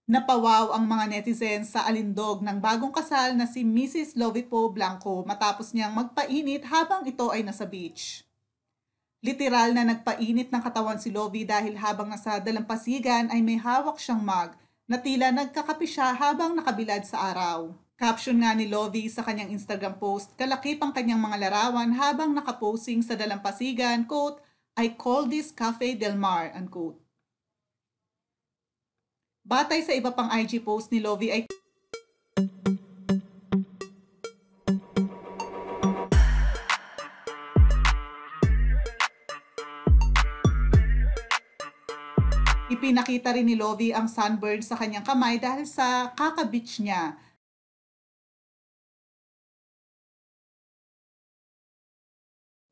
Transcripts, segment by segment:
Napawaw ang mga netizens sa alindog ng bagong kasal na si Mrs. Lovipo Blanco matapos niyang magpainit habang ito ay nasa beach. Literal na nagpainit ng katawan si Lovie dahil habang nasa dalampasigan ay may hawak siyang mug na tila nagkakape siya habang nakabilad sa araw. Caption nga ni Lovie sa kanyang Instagram post, kalakip ang kanyang mga larawan habang nakaposing sa dalampasigan, quote, "I call this Cafe Del Mar," unquote. Batay sa iba pang IG post ni Lovie ay ipinakita rin ni Lovie ang sunburn sa kanyang kamay dahil sa kaka-beach niya.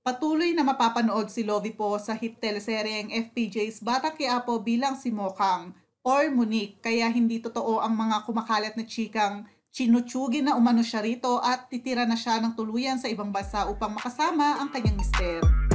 Patuloy na mapapanood si Lovie po sa hit teleseryeng FPJ's Batang Quiapo bilang si Mokang or Monique, kaya hindi totoo ang mga kumakalat na chikang chinutsugin na umano siya rito at titira na siya ng tuluyan sa ibang bansa upang makasama ang kanyang mister.